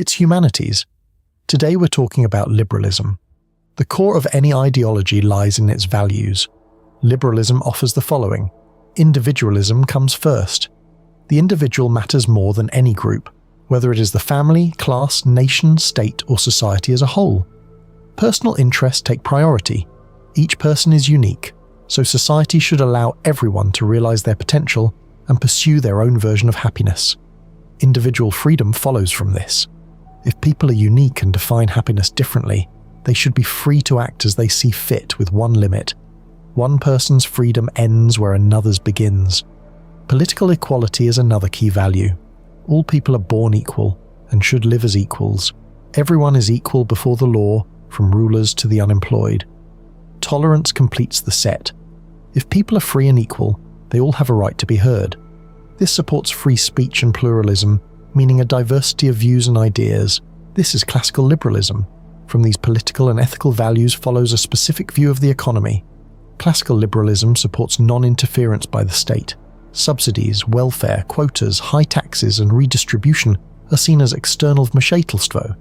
It's humanities. Today we're talking about liberalism. The core of any ideology lies in its values. Liberalism offers the following. Individualism comes first. The individual matters more than any group, whether it is the family, class, nation, state, or society as a whole. Personal interests take priority. Each person is unique, so society should allow everyone to realize their potential and pursue their own version of happiness. Individual freedom follows from this. If people are unique and define happiness differently, they should be free to act as they see fit with one limit. One person's freedom ends where another's begins. Political equality is another key value. All people are born equal and should live as equals. Everyone is equal before the law, from rulers to the unemployed. Tolerance completes the set. If people are free and equal, they all have a right to be heard. This supports free speech and pluralism, meaning a diversity of views and ideas. This is classical liberalism. From these political and ethical values follows a specific view of the economy. Classical liberalism supports non-interference by the state. Subsidies, welfare, quotas, high taxes and redistribution are seen as external vmešatelstvo.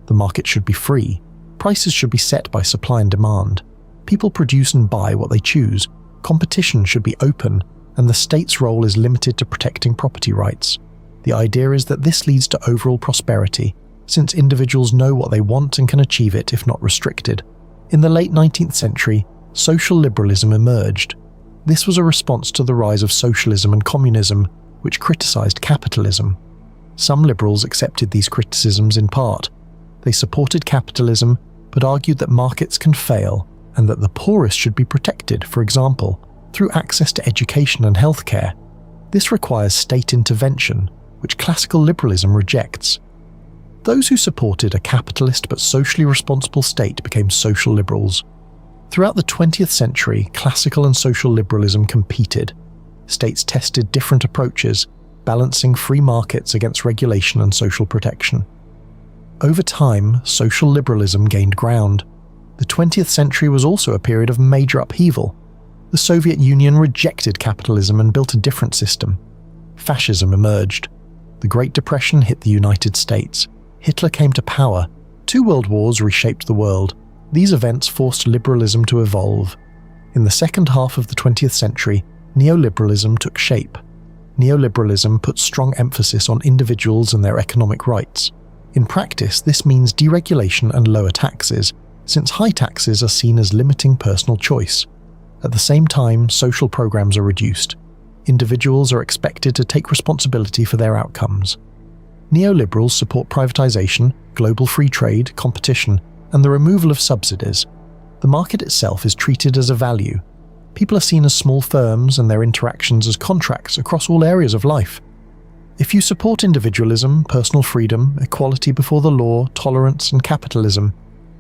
The market should be free. Prices should be set by supply and demand. People produce and buy what they choose. Competition should be open, and the state's role is limited to protecting property rights. The idea is that this leads to overall prosperity, since individuals know what they want and can achieve it if not restricted. In the late 19th century, social liberalism emerged. This was a response to the rise of socialism and communism, which criticized capitalism. Some liberals accepted these criticisms in part. They supported capitalism, but argued that markets can fail and that the poorest should be protected, for example, through access to education and healthcare. This requires state intervention, which classical liberalism rejects. Those who supported a capitalist but socially responsible state became social liberals. Throughout the 20th century, classical and social liberalism competed. States tested different approaches, balancing free markets against regulation and social protection. Over time, social liberalism gained ground. The 20th century was also a period of major upheaval. The Soviet Union rejected capitalism and built a different system. Fascism emerged. The Great Depression hit the United States. Hitler came to power. 2 world wars reshaped the world. These events forced liberalism to evolve. In the second half of the 20th century, neoliberalism took shape. Neoliberalism puts strong emphasis on individuals and their economic rights. In practice, this means deregulation and lower taxes, since high taxes are seen as limiting personal choice. At the same time, social programs are reduced. Individuals are expected to take responsibility for their outcomes. Neoliberals support privatization, global free trade, competition, and the removal of subsidies. The market itself is treated as a value. People are seen as small firms and their interactions as contracts across all areas of life. If you support individualism, personal freedom, equality before the law, tolerance, and capitalism,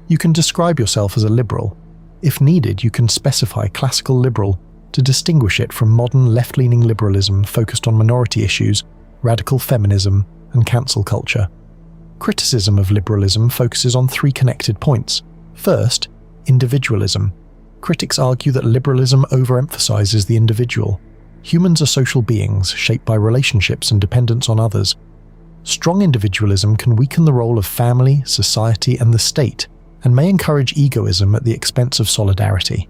you can describe yourself as a liberal. If needed, you can specify classical liberal to distinguish it from modern left-leaning liberalism focused on minority issues, radical feminism, and cancel culture. Criticism of liberalism focuses on 3 connected points. First, individualism. Critics argue that liberalism overemphasizes the individual. Humans are social beings, shaped by relationships and dependence on others. Strong individualism can weaken the role of family, society, and the state, and may encourage egoism at the expense of solidarity.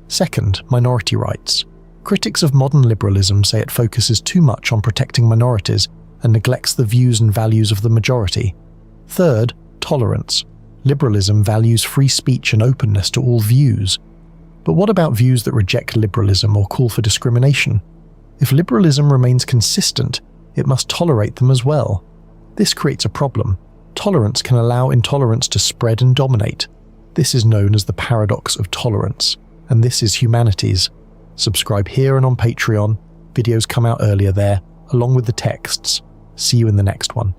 Second, minority rights. Critics of modern liberalism say it focuses too much on protecting minorities and neglects the views and values of the majority. Third, tolerance. Liberalism values free speech and openness to all views. But what about views that reject liberalism or call for discrimination? If liberalism remains consistent, it must tolerate them as well. This creates a problem. Tolerance can allow intolerance to spread and dominate. This is known as the paradox of tolerance, and this is humanities. Subscribe here and on Patreon. Videos come out earlier there, along with the texts. See you in the next one.